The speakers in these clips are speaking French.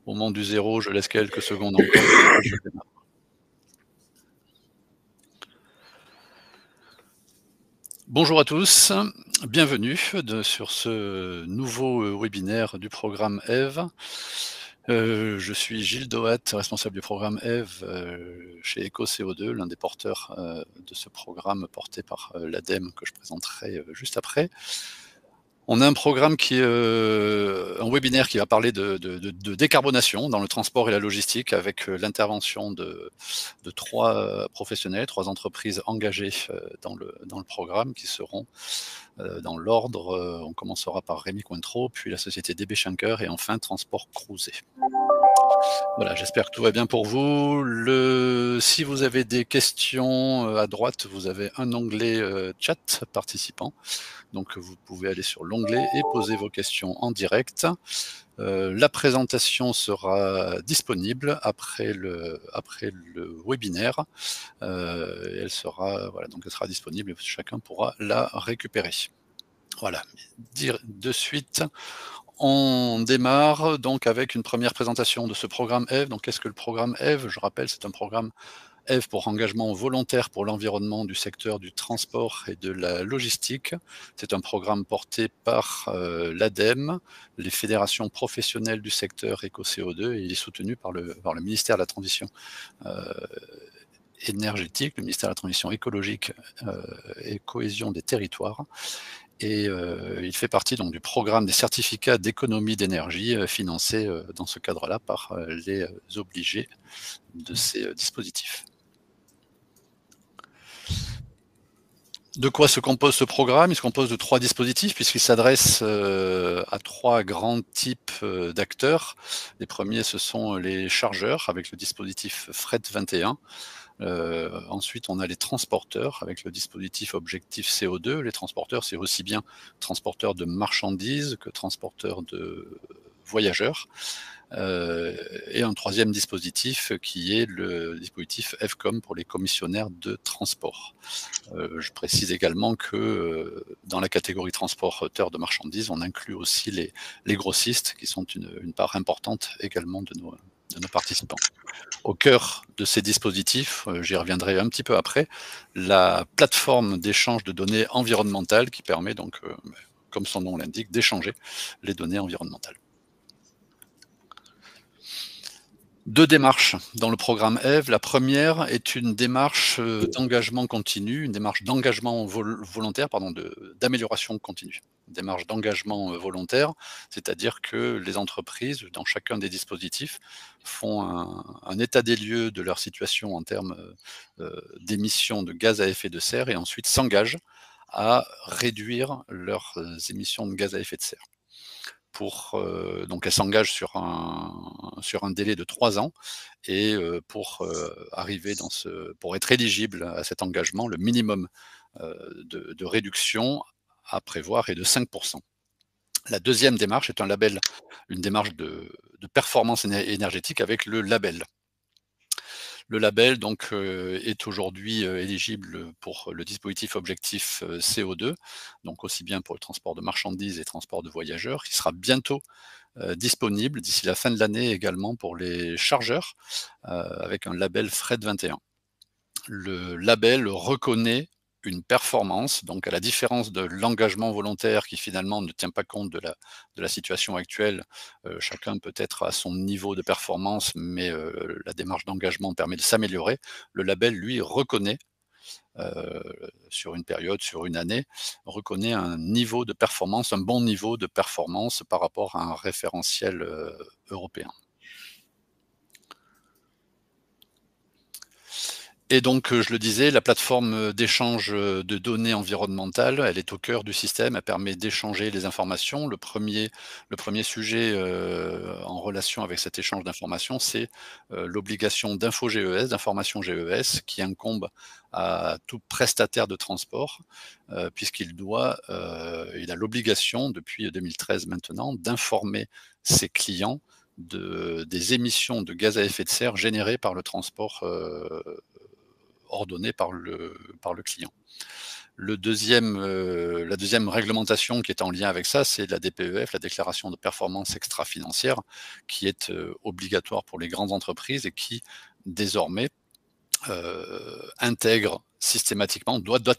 Au moment du 0, je laisse quelques secondes encore et je démarre. Bonjour à tous, bienvenue sur ce nouveau webinaire du programme EVE. Je suis Gilles Doat, responsable du programme EVE chez EcoCO2, l'un des porteurs de ce programme porté par l'ADEME que je présenterai juste après. On a un programme qui est un webinaire qui va parler de décarbonation dans le transport et la logistique avec l'intervention de 3 professionnels, 3 entreprises engagées dans le programme qui seront dans l'ordre. On commencera par Rémi Cointreau, puis la société DB Schenker et enfin Transport Cruiset. Voilà, j'espère que tout va bien pour vous. Si vous avez des questions à droite, vous avez un onglet chat participant. Donc vous pouvez aller sur l'onglet et poser vos questions en direct. La présentation sera disponible après le webinaire. Elle sera disponible et chacun pourra la récupérer. Voilà, de suite, on démarre donc avec une première présentation de ce programme EVE. Donc qu'est-ce que le programme EVE? Je rappelle, c'est un programme EVE pour engagement volontaire pour l'environnement du secteur du transport et de la logistique. C'est un programme porté par l'ADEME, les fédérations professionnelles du secteur EcoCO2, et il est soutenu par le ministère de la Transition énergétique, le ministère de la Transition écologique et cohésion des territoires. Et il fait partie donc du programme des certificats d'économie d'énergie financé dans ce cadre-là par les obligés de ces dispositifs. De quoi se compose ce programme? Il se compose de 3 dispositifs puisqu'il s'adresse à 3 grands types d'acteurs. Les premiers, ce sont les chargeurs avec le dispositif Fret 21. Ensuite, on a les transporteurs avec le dispositif Objectif CO2. Les transporteurs, c'est aussi bien transporteurs de marchandises que transporteurs de voyageurs. Et un troisième dispositif qui est le dispositif EVCOM pour les commissionnaires de transport. Je précise également que dans la catégorie transporteurs de marchandises, on inclut aussi les grossistes qui sont une part importante également de nos participants. Au cœur de ces dispositifs, j'y reviendrai un petit peu après, la plateforme d'échange de données environnementales qui permet donc, comme son nom l'indique, d'échanger les données environnementales. 2 démarches dans le programme EVE. La première est une démarche d'engagement continu, une démarche d'engagement volontaire, d'amélioration continue. Une démarche d'engagement volontaire, c'est-à-dire que les entreprises, dans chacun des dispositifs, font un état des lieux de leur situation en termes d'émissions de gaz à effet de serre et ensuite s'engagent à réduire leurs émissions de gaz à effet de serre. Donc elle s'engage sur un délai de 3 ans et pour être éligible à cet engagement, le minimum de réduction à prévoir est de 5%. La deuxième démarche est une démarche de performance énergétique avec le label. Le label donc est aujourd'hui éligible pour le dispositif Objectif CO2, donc aussi bien pour le transport de marchandises et transport de voyageurs, qui sera bientôt disponible d'ici la fin de l'année également pour les chargeurs, avec un label Fret 21. Le label reconnaît une performance, donc à la différence de l'engagement volontaire qui finalement ne tient pas compte de la situation actuelle. Chacun peut être à son niveau de performance, mais la démarche d'engagement permet de s'améliorer. Le label, lui, reconnaît sur une période, sur une année, reconnaît un niveau de performance, un bon niveau de performance par rapport à un référentiel européen. Et donc, je le disais, la plateforme d'échange de données environnementales, elle est au cœur du système, elle permet d'échanger les informations. Le premier sujet en relation avec cet échange d'informations, c'est l'obligation d'info-GES, d'information GES, qui incombe à tout prestataire de transport, puisqu'il il a l'obligation, depuis 2013 maintenant, d'informer ses clients des émissions de gaz à effet de serre générées par le transport ordonné par le client. La deuxième réglementation qui est en lien avec ça, c'est la DPEF, la déclaration de performance extra-financière, qui est obligatoire pour les grandes entreprises et qui, désormais, doit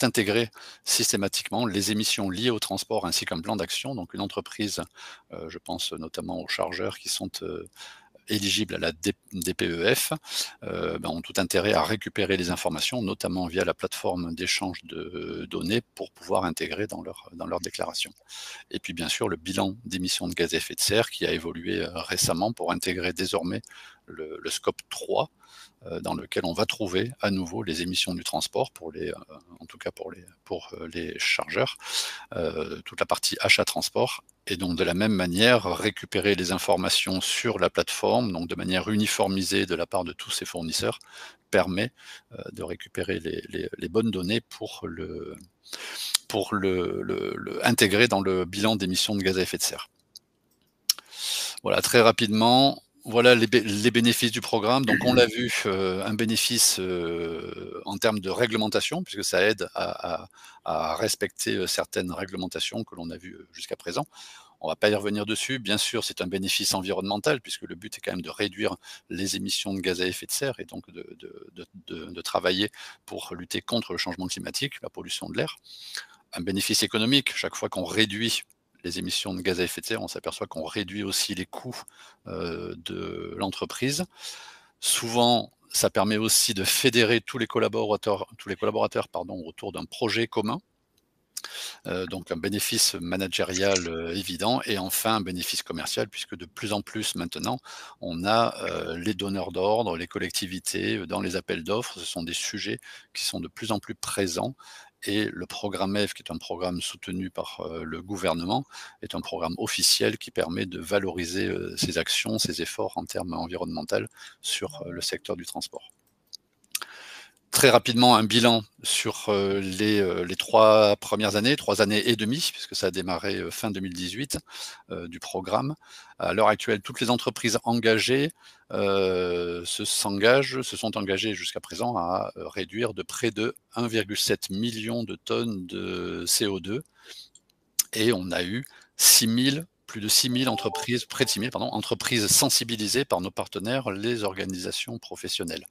intégrer systématiquement les émissions liées au transport ainsi qu'un plan d'action. Donc une entreprise, je pense notamment aux chargeurs qui sont éligibles à la DPEF, ont tout intérêt à récupérer les informations, notamment via la plateforme d'échange de données, pour pouvoir intégrer dans leur déclaration. Et puis bien sûr le bilan d'émissions de gaz à effet de serre qui a évolué récemment pour intégrer désormais le scope 3, dans lequel on va trouver à nouveau les émissions du transport en tout cas pour les chargeurs, toute la partie achat-transport, et donc de la même manière récupérer les informations sur la plateforme, donc de manière uniformisée de la part de tous ces fournisseurs, permet de récupérer les bonnes données pour intégrer dans le bilan d'émissions de gaz à effet de serre. Voilà, très rapidement, voilà les bénéfices du programme. Donc on l'a vu, un bénéfice en termes de réglementation, puisque ça aide à respecter certaines réglementations que l'on a vues jusqu'à présent. On ne va pas y revenir dessus. Bien sûr, c'est un bénéfice environnemental, puisque le but est quand même de réduire les émissions de gaz à effet de serre et donc de travailler pour lutter contre le changement climatique, la pollution de l'air. Un bénéfice économique, chaque fois qu'on réduit les émissions de gaz à effet de serre, on s'aperçoit qu'on réduit aussi les coûts de l'entreprise. Souvent, ça permet aussi de fédérer tous les collaborateurs autour d'un projet commun. Donc un bénéfice managérial évident, et enfin un bénéfice commercial, puisque de plus en plus maintenant, on a les donneurs d'ordre, les collectivités dans les appels d'offres. Ce sont des sujets qui sont de plus en plus présents, et le programme EVE, qui est un programme soutenu par le gouvernement, est un programme officiel qui permet de valoriser ces actions, ces efforts en termes environnementaux sur le secteur du transport. Très rapidement, un bilan sur les 3 premières années, 3 années et demie, puisque ça a démarré fin 2018, du programme. À l'heure actuelle, toutes les entreprises engagées se sont engagées jusqu'à présent à réduire de près de 1,7 million de tonnes de CO2, et on a eu plus de 6 000 entreprises, près de 6 000 entreprises sensibilisées par nos partenaires, les organisations professionnelles.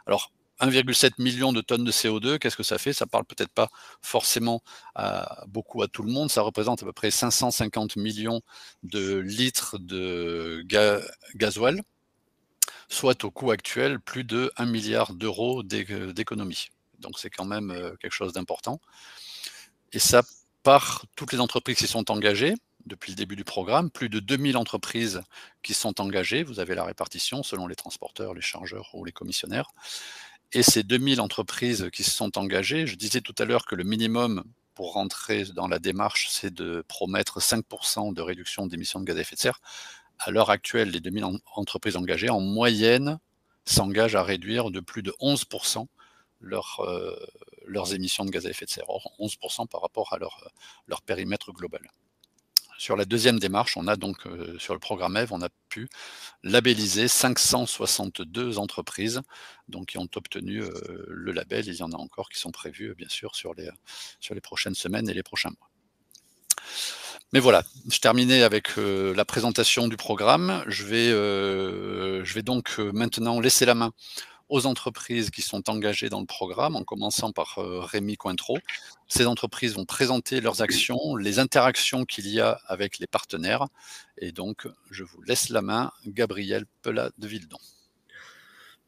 Alors, 1,7 million de tonnes de CO2, qu'est-ce que ça fait? Ça parle peut-être pas forcément beaucoup à tout le monde. Ça représente à peu près 550 millions de litres de gasoil, soit au coût actuel plus de 1 milliard d'euros d'économie. Donc c'est quand même quelque chose d'important. Et ça, par toutes les entreprises qui sont engagées depuis le début du programme, plus de 2000 entreprises qui sont engagées. Vous avez la répartition selon les transporteurs, les chargeurs ou les commissionnaires. Et ces 2000 entreprises qui se sont engagées, je disais tout à l'heure que le minimum pour rentrer dans la démarche, c'est de promettre 5% de réduction d'émissions de gaz à effet de serre. À l'heure actuelle, les 2000 entreprises engagées, en moyenne, s'engagent à réduire de plus de 11% leurs émissions de gaz à effet de serre. Or, 11% par rapport à leur périmètre global. Sur la deuxième démarche, on a donc, sur le programme EVE, on a pu labelliser 562 entreprises donc, qui ont obtenu le label. Il y en a encore qui sont prévus, bien sûr, sur les prochaines semaines et les prochains mois. Mais voilà, je terminais avec la présentation du programme. Je vais donc maintenant laisser la main aux entreprises qui sont engagées dans le programme, en commençant par Rémi Cointreau. Ces entreprises vont présenter leurs actions, les interactions qu'il y a avec les partenaires. Et donc, je vous laisse la main, Gabriel Pelat de Vildon.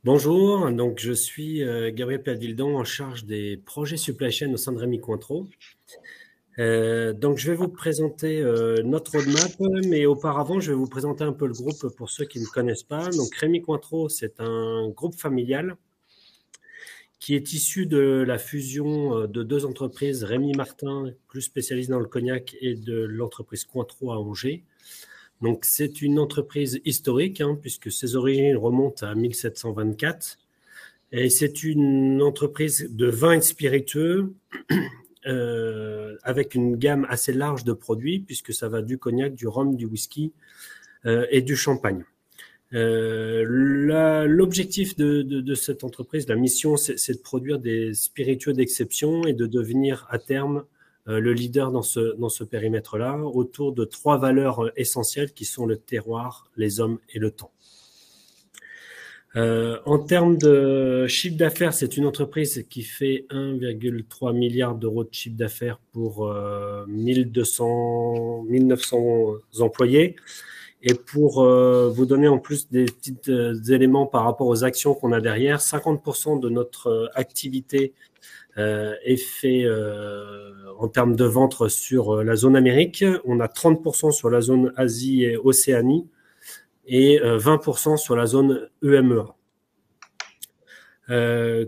Bonjour, donc je suis Gabriel Pelat de Vildon, en charge des projets supply chain au sein de Rémi Cointreau. Donc je vais vous présenter notre roadmap, mais auparavant je vais vous présenter un peu le groupe pour ceux qui ne connaissent pas. Donc Rémi Cointreau, c'est un groupe familial qui est issu de la fusion de deux entreprises, Rémi Martin, plus spécialisé dans le cognac, et de l'entreprise Cointreau à Angers. Donc c'est une entreprise historique, puisque ses origines remontent à 1724. Et c'est une entreprise de vins et de spiritueux, avec une gamme assez large de produits, puisque ça va du cognac, du rhum, du whisky et du champagne. L'objectif de cette entreprise, la mission, c'est de produire des spiritueux d'exception et de devenir à terme le leader dans ce périmètre-là, autour de 3 valeurs essentielles qui sont le terroir, les hommes et le temps. En termes de chiffre d'affaires, c'est une entreprise qui fait 1,3 milliard d'euros de chiffre d'affaires pour 1900 employés. Et pour vous donner en plus des petits éléments par rapport aux actions qu'on a derrière, 50% de notre activité est fait en termes de vente sur la zone Amérique. On a 30% sur la zone Asie et Océanie et 20% sur la zone EMEA.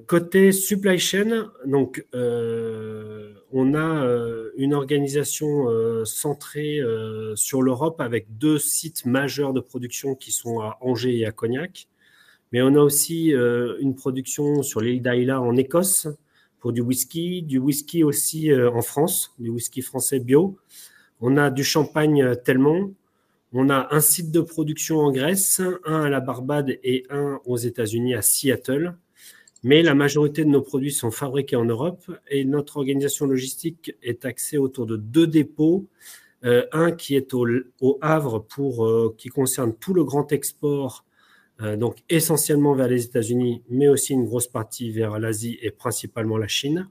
Côté supply chain, donc on a une organisation centrée sur l'Europe avec 2 sites majeurs de production qui sont à Angers et à Cognac. Mais on a aussi une production sur l'île d'Ayla en Écosse pour du whisky aussi en France, du whisky français bio. On a du champagne Telmont. On a un site de production en Grèce, un à la Barbade et un aux États-Unis à Seattle. Mais la majorité de nos produits sont fabriqués en Europe et notre organisation logistique est axée autour de 2 dépôts. Un qui est au Havre qui concerne tout le grand export, donc essentiellement vers les États-Unis, mais aussi une grosse partie vers l'Asie et principalement la Chine.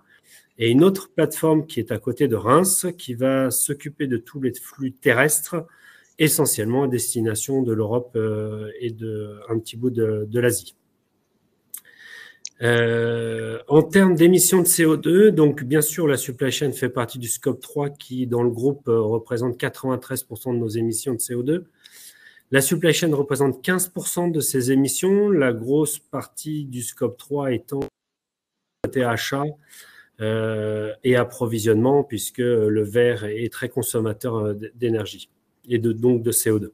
Et une autre plateforme qui est à côté de Reims, qui va s'occuper de tous les flux terrestres, essentiellement à destination de l'Europe et un petit bout de l'Asie. En termes d'émissions de CO2, donc bien sûr la supply chain fait partie du scope 3 qui dans le groupe représente 93% de nos émissions de CO2. La supply chain représente 15% de ces émissions, la grosse partie du scope 3 étant côté achat et approvisionnement puisque le verre est très consommateur d'énergie et donc de CO2.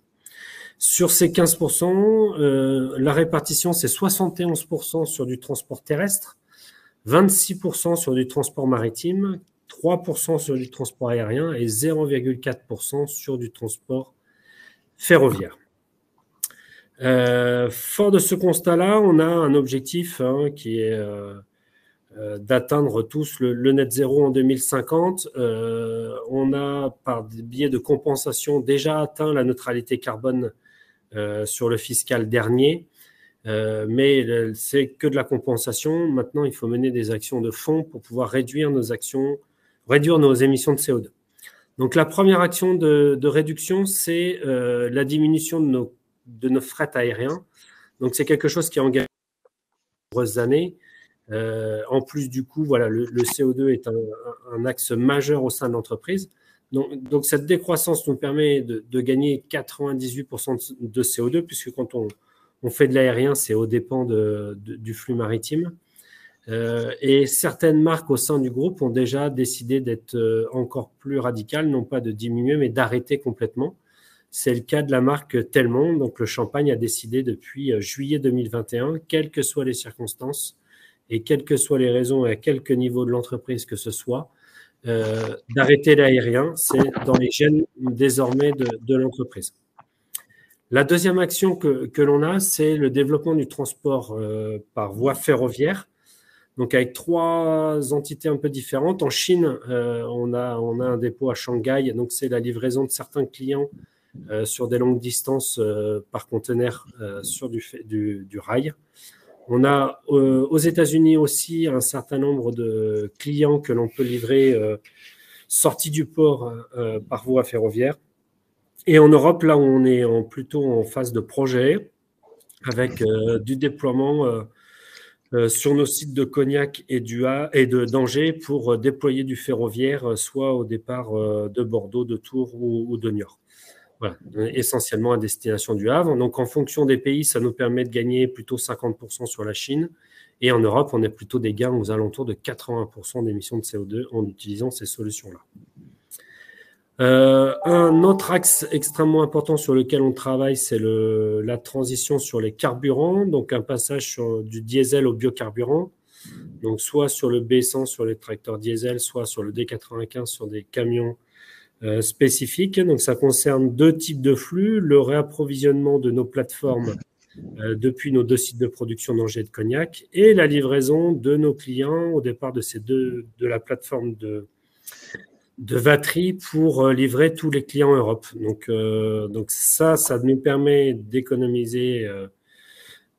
Sur ces 15%, la répartition, c'est 71% sur du transport terrestre, 26% sur du transport maritime, 3% sur du transport aérien et 0,4% sur du transport ferroviaire. Fort de ce constat-là, on a un objectif qui est d'atteindre tous le net zéro en 2050. On a, par des biais de compensation, déjà atteint la neutralité carbone sur le fiscal dernier, mais c'est que de la compensation. Maintenant, il faut mener des actions de fond pour pouvoir réduire nos émissions de CO2. Donc, la première action de réduction, c'est la diminution de nos fret aériens. Donc, c'est quelque chose qui est engagé de nombreuses années. En plus, du coup, voilà, le CO2 est un axe majeur au sein de l'entreprise. Donc, cette décroissance nous permet de gagner 98% de CO2, puisque quand on fait de l'aérien, c'est aux dépens du flux maritime. Et certaines marques au sein du groupe ont déjà décidé d'être encore plus radicales, non pas de diminuer, mais d'arrêter complètement. C'est le cas de la marque Telmont. Donc, le champagne a décidé depuis juillet 2021, quelles que soient les circonstances et quelles que soient les raisons et à quelque niveau de l'entreprise que ce soit, d'arrêter l'aérien. C'est dans les gènes désormais de l'entreprise. La deuxième action que l'on a, c'est le développement du transport par voie ferroviaire. Donc, avec 3 entités un peu différentes. En Chine, on a un dépôt à Shanghai. Donc, c'est la livraison de certains clients sur des longues distances par conteneur sur du rail. On a aux États-Unis aussi un certain nombre de clients que l'on peut livrer sortis du port par voie ferroviaire. Et en Europe, là, on est plutôt en phase de projet avec du déploiement sur nos sites de Cognac et d'Angers pour déployer du ferroviaire, soit au départ de Bordeaux, de Tours ou de Niort. Voilà, essentiellement à destination du Havre. Donc, en fonction des pays, ça nous permet de gagner plutôt 50% sur la Chine. Et en Europe, on a plutôt des gains aux alentours de 80% d'émissions de CO2 en utilisant ces solutions-là. Un autre axe extrêmement important sur lequel on travaille, c'est la transition sur les carburants, donc un passage du diesel au biocarburant, donc soit sur le B100 sur les tracteurs diesel, soit sur le D95 sur des camions spécifiques. Donc ça concerne 2 types de flux, le réapprovisionnement de nos plateformes depuis nos 2 sites de production d'Angers et de Cognac, et la livraison de nos clients au départ de la plateforme de Vatry pour livrer tous les clients en Europe. Donc ça nous permet d'économiser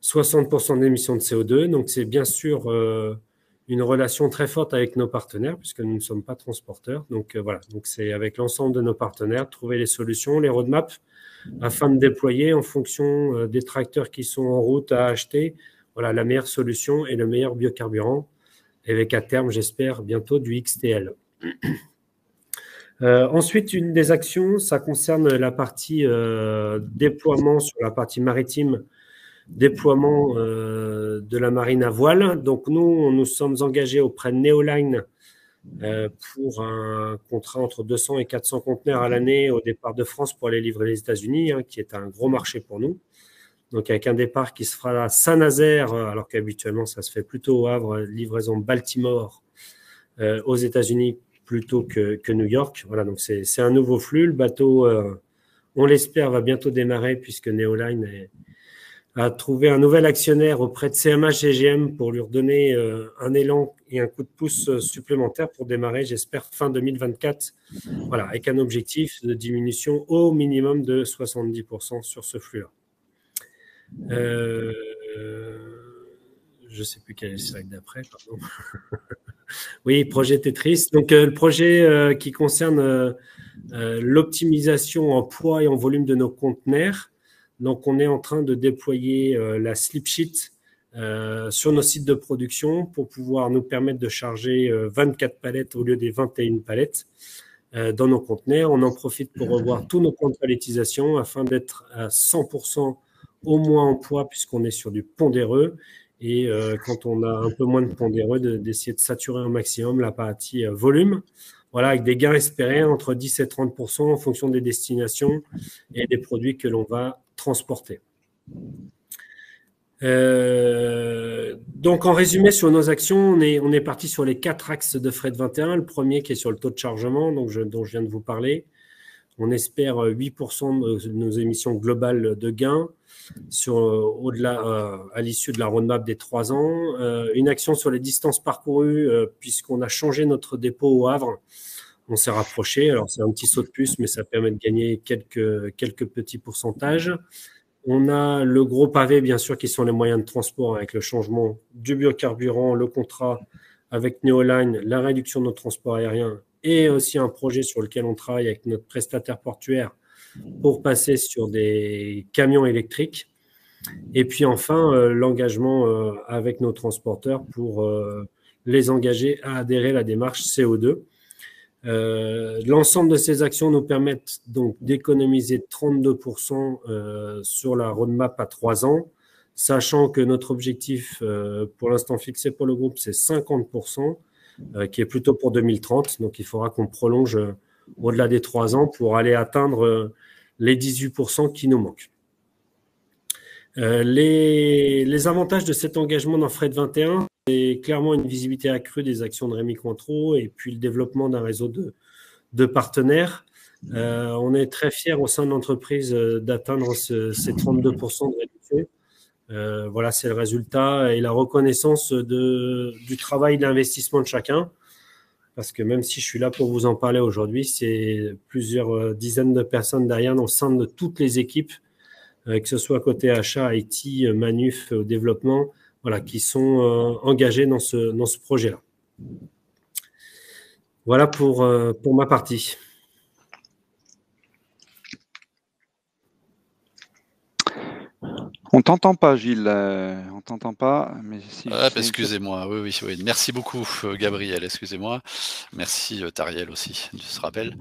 60% d'émissions de CO2. Donc c'est bien sûr une relation très forte avec nos partenaires, puisque nous ne sommes pas transporteurs. Donc voilà, donc c'est avec l'ensemble de nos partenaires, trouver les solutions, les roadmaps, afin de déployer en fonction des tracteurs qui sont en route à acheter, voilà, la meilleure solution et le meilleur biocarburant, avec à terme, j'espère, bientôt du XTL. Ensuite, une des actions, ça concerne la partie déploiement sur la partie maritime, déploiement de la marine à voile. Donc nous sommes engagés auprès de Neoline pour un contrat entre 200 et 400 conteneurs à l'année au départ de France pour aller livrer les États-Unis, qui est un gros marché pour nous. Donc avec un départ qui se fera à Saint-Nazaire, alors qu'habituellement ça se fait plutôt au Havre, livraison Baltimore aux États-Unis plutôt que New York. Voilà, donc c'est un nouveau flux. Le bateau, on l'espère, va bientôt démarrer puisque Neoline a trouvé un nouvel actionnaire auprès de CMA CGM pour lui redonner un élan et un coup de pouce supplémentaire pour démarrer, j'espère, fin 2024. Voilà, avec un objectif de diminution au minimum de 70% sur ce flux-là. Je ne sais plus quel est le slide d'après, pardon. Oui, projet Tetris. Donc, le projet qui concerne l'optimisation en poids et en volume de nos conteneurs. Donc, on est en train de déployer la slip sheet sur nos sites de production pour pouvoir nous permettre de charger 24 palettes au lieu des 21 palettes dans nos conteneurs. On en profite pour revoir tous nos points de palettisation afin d'être à 100% au moins en poids puisqu'on est sur du pondéreux. Et quand on a un peu moins de pondéreux, d'essayer de saturer au maximum la partie volume. Voilà, avec des gains espérés entre 10 et 30% en fonction des destinations et des produits que l'on va transporter. Donc, en résumé, sur nos actions, on est parti sur les 4 axes de Fret 21. Le premier qui est sur le taux de chargement, dont je viens de vous parler. On espère 8% de nos émissions globales de gains au-delà à l'issue de la roadmap des 3 ans. Une action sur les distances parcourues, puisqu'on a changé notre dépôt au Havre. On s'est rapproché. Alors, c'est un petit saut de puce, mais ça permet de gagner quelques petits pourcentages. On a le gros pavé, bien sûr, qui sont les moyens de transport avec le changement du biocarburant, le contrat avec Neoline, la réduction de notre transport aérien et aussi un projet sur lequel on travaille avec notre prestataire portuaire pour passer sur des camions électriques. Et puis enfin, l'engagement avec nos transporteurs pour les engager à adhérer à la démarche CO2. L'ensemble de ces actions nous permettent donc d'économiser 32% sur la roadmap à 3 ans, sachant que notre objectif pour l'instant fixé pour le groupe, c'est 50%, qui est plutôt pour 2030. Donc, il faudra qu'on prolonge au-delà des 3 ans pour aller atteindre les 18% qui nous manquent. Les avantages de cet engagement dans Fret 21, c'est clairement une visibilité accrue des actions de Rémy Cointreau et puis le développement d'un réseau de partenaires. On est très fiers au sein de l'entreprise d'atteindre ces 32% de réduction. Voilà, c'est le résultat et la reconnaissance du travail d'investissement de chacun. Parce que même si je suis là pour vous en parler aujourd'hui, c'est plusieurs dizaines de personnes derrière au sein de toutes les équipes, que ce soit côté achat, IT, manuf, développement, voilà, qui sont engagés dans ce projet-là. Voilà pour ma partie. On t'entend pas, Gilles. On t'entend pas. Mais si excusez-moi. Oui. Merci beaucoup, Gabriel. Excusez-moi. Merci, Tariel aussi, de ce rappel.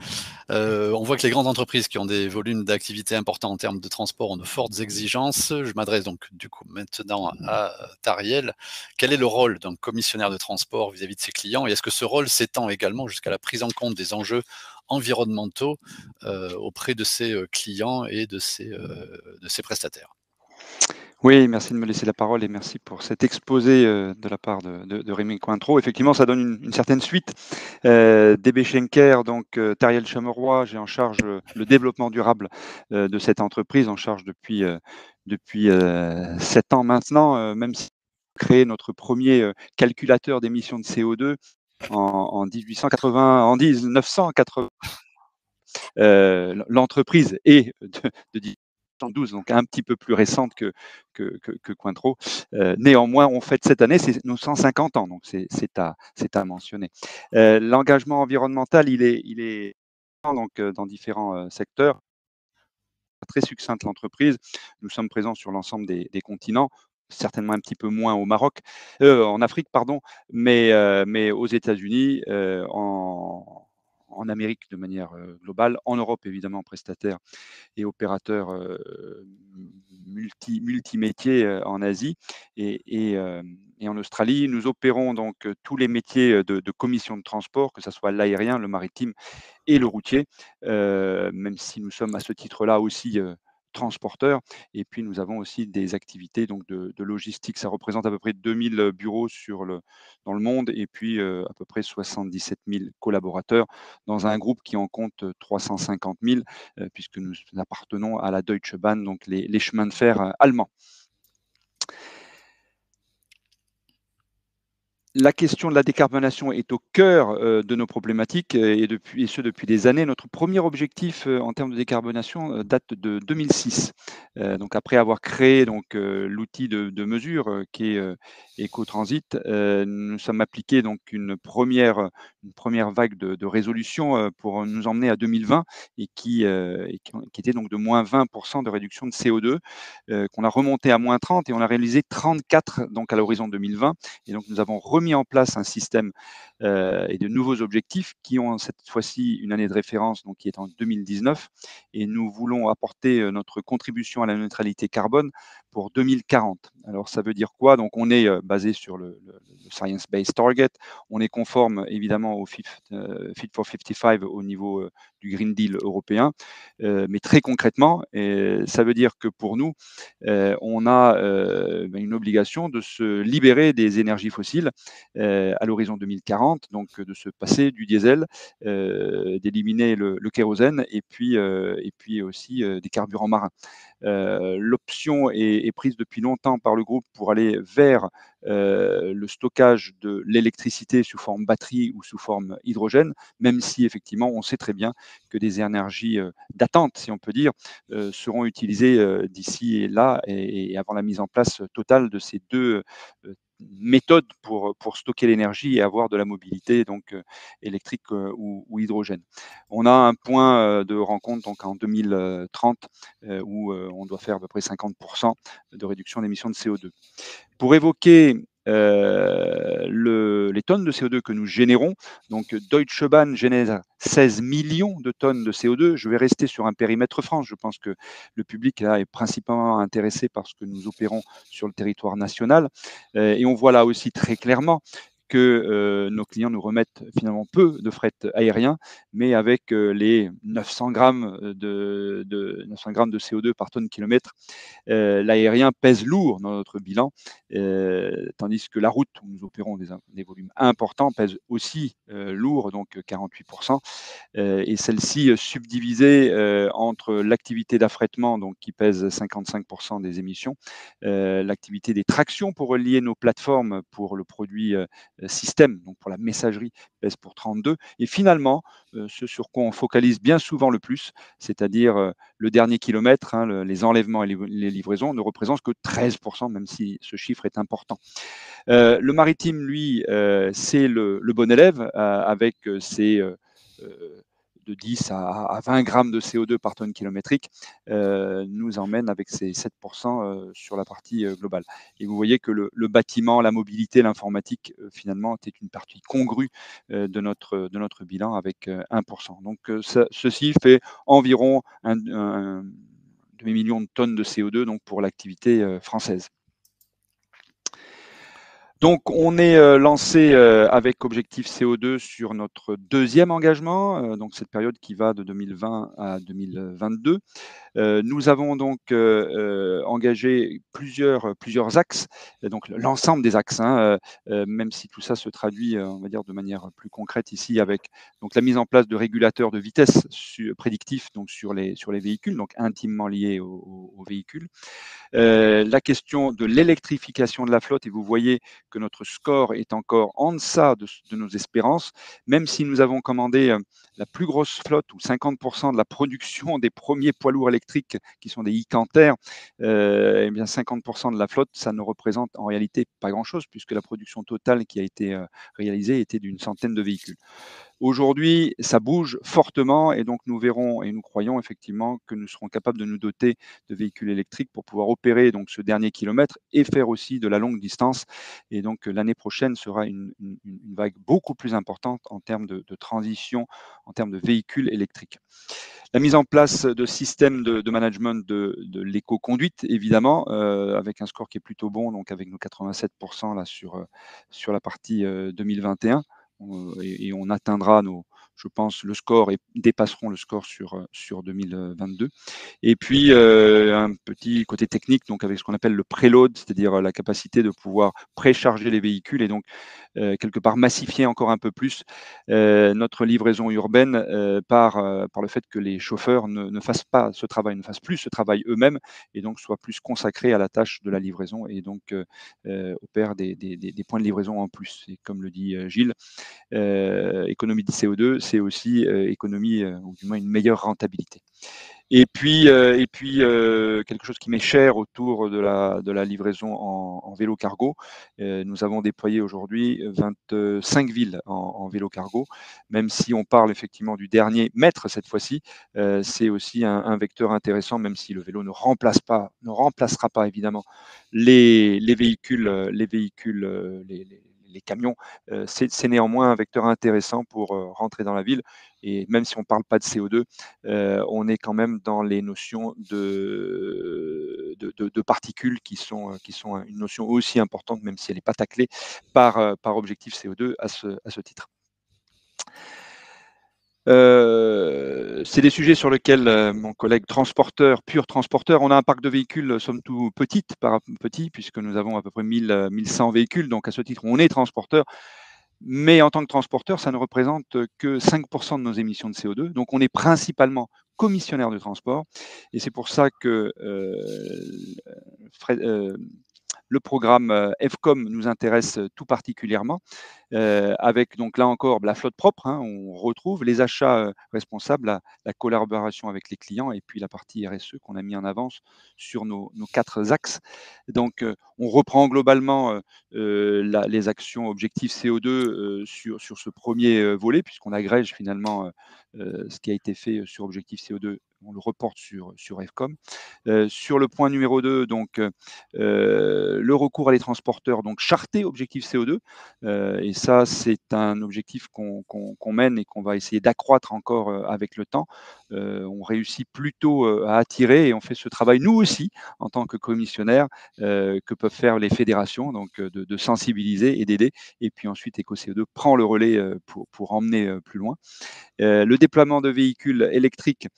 On voit que les grandes entreprises qui ont des volumes d'activité importants en termes de transport ont de fortes exigences. Je m'adresse donc du coup maintenant à Tariel. Quel est le rôle d'un commissionnaire de transport vis-à-vis de ses clients et est-ce que ce rôle s'étend également jusqu'à la prise en compte des enjeux environnementaux auprès de ses clients et de ses prestataires? Oui, merci de me laisser la parole et merci pour cet exposé de la part de Rémi Cointreau. Effectivement, ça donne une certaine suite. DB Schenker, donc Tariel Chameroy, j'ai en charge le développement durable de cette entreprise, en charge depuis 7 ans maintenant, même si on a créé notre premier calculateur d'émissions de CO2 en 1880, en 1980. L'entreprise est de 1912, donc un petit peu plus récente que Cointreau. Néanmoins, on fête cette année nos 150 ans, donc c'est à mentionner. L'engagement environnemental, il est donc, dans différents secteurs. Très succincte l'entreprise. Nous sommes présents sur l'ensemble des continents, certainement un petit peu moins au Maroc, en Afrique, pardon, mais aux États-Unis, en Amérique de manière globale, en Europe évidemment, prestataire et opérateur multimétiers en Asie et en Australie. Nous opérons donc tous les métiers de commission de transport, que ce soit l'aérien, le maritime et le routier, même si nous sommes à ce titre-là aussi transporteurs. Et puis nous avons aussi des activités donc de logistique. Ça représente à peu près 2000 bureaux dans le monde et puis à peu près 77 000 collaborateurs dans un groupe qui en compte 350 000 puisque nous appartenons à la Deutsche Bahn, donc les chemins de fer allemands. La question de la décarbonation est au cœur de nos problématiques et ce depuis des années. Notre premier objectif en termes de décarbonation date de 2006. Donc après avoir créé l'outil de mesure qui est Ecotransit, nous sommes appliqués donc une première vague de résolution pour nous emmener à 2020 et qui était donc de moins 20% de réduction de CO2 qu'on a remonté à moins 30 et on a réalisé 34 donc à l'horizon 2020. Et donc nous avons remis en place un système et de nouveaux objectifs qui ont cette fois-ci une année de référence, donc qui est en 2019, et nous voulons apporter notre contribution à la neutralité carbone pour 2040. Alors ça veut dire quoi? Donc on est basé sur le Science Based Target, on est conforme évidemment au Fit for 55 au niveau du Green Deal européen, mais très concrètement, ça veut dire que pour nous, on a une obligation de se libérer des énergies fossiles à l'horizon 2040, donc de se passer du diesel, d'éliminer le kérosène et puis aussi des carburants marins. L'option est prise depuis longtemps par le groupe pour aller vers le stockage de l'électricité sous forme batterie ou sous forme hydrogène, même si effectivement on sait très bien que des énergies d'attente, si on peut dire, seront utilisées d'ici et là et avant la mise en place totale de ces deux méthodes pour stocker l'énergie et avoir de la mobilité donc électrique ou hydrogène. On a un point de rencontre donc en 2030 où on doit faire à peu près 50% de réduction d'émissions de CO2. Pour évoquer les tonnes de CO2 que nous générons, donc Deutsche Bahn génère 16 millions de tonnes de CO2. Je vais rester sur un périmètre France. Je pense que le public là, est principalement intéressé par ce que nous opérons sur le territoire national. Et on voit là aussi très clairement que nos clients nous remettent finalement peu de fret aérien, mais avec les 900 grammes de 900 grammes de CO2 par tonne kilomètre, l'aérien pèse lourd dans notre bilan, tandis que la route, où nous opérons des volumes importants, pèse aussi lourd, donc 48%. Et celle-ci subdivisée entre l'activité d'affrètement, donc qui pèse 55% des émissions, l'activité des tractions pour relier nos plateformes pour le produit système, donc pour la messagerie, pèse pour 32. Et finalement, ce sur quoi on focalise bien souvent le plus, c'est-à-dire le dernier kilomètre, hein, les enlèvements et les livraisons, ne représentent que 13%, même si ce chiffre est important. Le maritime, lui, c'est le bon élève avec ses de 10 à 20 grammes de CO2 par tonne kilométrique, nous emmène avec ces 7% sur la partie globale. Et vous voyez que le bâtiment, la mobilité, l'informatique, finalement, est une partie congrue de notre bilan avec 1%. Donc ceci fait environ un demi-million de tonnes de CO2 donc, pour l'activité française. Donc, on est lancé avec objectif CO2 sur notre deuxième engagement, donc cette période qui va de 2020 à 2022. Nous avons donc engagé plusieurs axes, donc l'ensemble des axes, hein, même si tout ça se traduit, on va dire, de manière plus concrète ici avec donc la mise en place de régulateurs de vitesse prédictifs donc sur les véhicules, donc intimement liés aux véhicules. La question de l'électrification de la flotte, et vous voyez que notre score est encore en deçà de nos espérances, même si nous avons commandé la plus grosse flotte, ou 50% de la production des premiers poids lourds électriques, qui sont des e-Canter, eh bien 50% de la flotte, ça ne représente en réalité pas grand-chose, puisque la production totale qui a été réalisée était d'une centaine de véhicules. Aujourd'hui, ça bouge fortement et donc nous verrons et nous croyons effectivement que nous serons capables de nous doter de véhicules électriques pour pouvoir opérer donc ce dernier kilomètre et faire aussi de la longue distance. Et donc l'année prochaine sera une vague beaucoup plus importante en termes de transition, en termes de véhicules électriques. La mise en place de systèmes de management de l'éco-conduite, évidemment, avec un score qui est plutôt bon, donc avec nos 87% là sur la partie 2021. Et on atteindra je pense, le score et dépasseront le score sur 2022. Et puis, un petit côté technique, donc avec ce qu'on appelle le préload, c'est-à-dire la capacité de pouvoir précharger les véhicules et donc quelque part massifier encore un peu plus notre livraison urbaine par le fait que les chauffeurs ne fassent pas ce travail, ne fassent plus ce travail eux-mêmes et donc soient plus consacrés à la tâche de la livraison et donc opèrent des points de livraison en plus. Et comme le dit Gilles, économie de CO2, c'est aussi économie ou du moins une meilleure rentabilité. Et puis quelque chose qui m'est cher autour de la livraison en vélo cargo. Nous avons déployé aujourd'hui 25 villes en vélo cargo. Même si on parle effectivement du dernier mètre cette fois-ci, c'est aussi un vecteur intéressant, même si le vélo ne remplacera pas évidemment les véhicules, les camions. C'est néanmoins un vecteur intéressant pour rentrer dans la ville. Et même si on ne parle pas de CO2, on est quand même dans les notions de particules qui sont une notion aussi importante, même si elle n'est pas taclée par objectif CO2 à ce titre. C'est des sujets sur lesquels mon collègue pur transporteur, on a un parc de véhicules somme toute petit, puisque nous avons à peu près 1100 véhicules, donc à ce titre, on est transporteur. Mais en tant que transporteur, ça ne représente que 5% de nos émissions de CO2. Donc, on est principalement commissionnaire de transport. Et c'est pour ça que le programme EFCOM nous intéresse tout particulièrement, avec donc là encore la flotte propre, hein, on retrouve les achats responsables, la collaboration avec les clients et puis la partie RSE qu'on a mis en avance sur nos 4 axes. Donc on reprend globalement les actions objectifs CO2 sur ce premier volet, puisqu'on agrège finalement ce qui a été fait sur objectif CO2, on le reporte sur EFCOM. Sur le point numéro 2, donc le recours à les transporteurs donc chartés objectif CO2, et ça c'est un objectif qu'on mène et qu'on va essayer d'accroître encore avec le temps. On réussit plutôt à attirer et on fait ce travail nous aussi en tant que commissionnaires que peuvent faire les fédérations, donc de sensibiliser et d'aider. Et puis ensuite, EcoCO2 prend le relais pour emmener plus loin. Le déploiement de véhicules électriques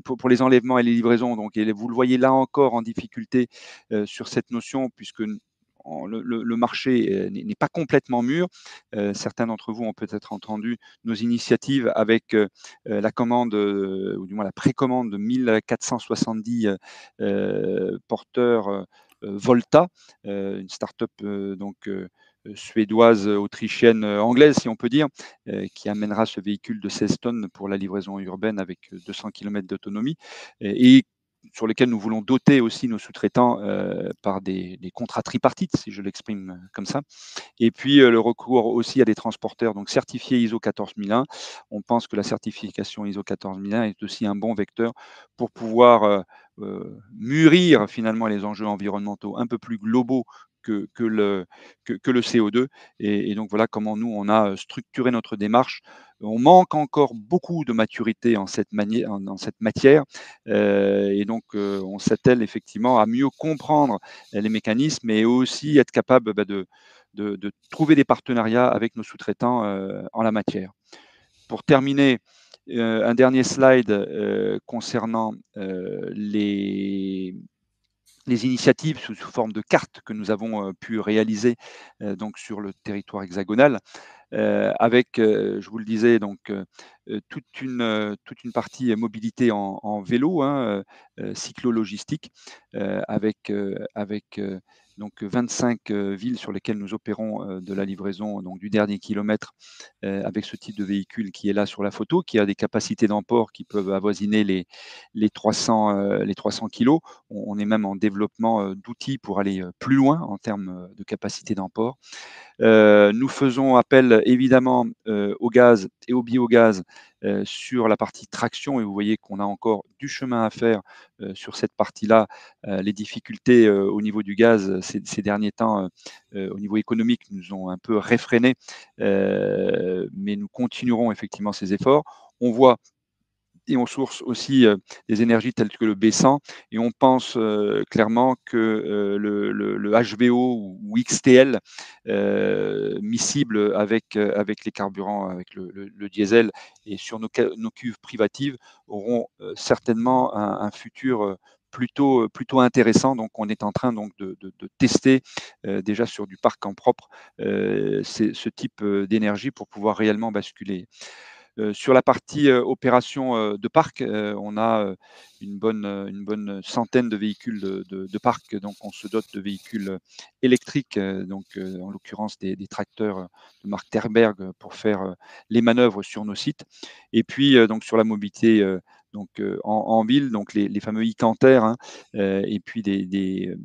pour les enlèvements et les livraisons. Donc, et vous le voyez là encore en difficulté sur cette notion, puisque le marché n'est pas complètement mûr. Certains d'entre vous ont peut-être entendu nos initiatives avec la commande, ou du moins la précommande de 1470 porteurs Volta, une start-up suédoise, autrichienne, anglaise, si on peut dire, qui amènera ce véhicule de 16 tonnes pour la livraison urbaine avec 200 km d'autonomie et sur lesquels nous voulons doter aussi nos sous-traitants par des contrats tripartites, si je l'exprime comme ça. Et puis le recours aussi à des transporteurs donc certifiés ISO 14001. On pense que la certification ISO 14001 est aussi un bon vecteur pour pouvoir mûrir finalement les enjeux environnementaux un peu plus globaux que le CO2. Et donc voilà comment nous, on a structuré notre démarche. On manque encore beaucoup de maturité en cette matière, et donc on s'attelle effectivement à mieux comprendre les mécanismes et aussi être capable de trouver des partenariats avec nos sous-traitants en la matière. Pour terminer, un dernier slide concernant les initiatives sous forme de cartes que nous avons pu réaliser donc sur le territoire hexagonal, avec, je vous le disais, donc toute une partie mobilité en vélo, hein, cyclo-logistique, avec donc 25 villes sur lesquelles nous opérons de la livraison donc du dernier kilomètre avec ce type de véhicule qui est là sur la photo, qui a des capacités d'emport qui peuvent avoisiner les 300 kilos. On est même en développement d'outils pour aller plus loin en termes de capacité d'emport. Nous faisons appel évidemment au gaz et au biogaz sur la partie traction, et vous voyez qu'on a encore du chemin à faire sur cette partie-là. Les difficultés au niveau du gaz ces derniers temps, au niveau économique, nous ont un peu réfréné, mais nous continuerons effectivement ces efforts. On voit et on source aussi des énergies telles que le B100, et on pense clairement que le HVO ou XTL miscible avec les carburants, avec le diesel et sur nos cuves privatives auront certainement un futur plutôt intéressant. Donc on est en train donc de tester déjà sur du parc en propre ce type d'énergie pour pouvoir réellement basculer. Sur la partie opération de parc, on a une bonne centaine de véhicules de parc. Donc, on se dote de véhicules électriques, donc en l'occurrence des tracteurs de marque Terberg pour faire les manœuvres sur nos sites. Et puis, donc sur la mobilité donc en ville, donc les fameux e-canters, hein, et puis des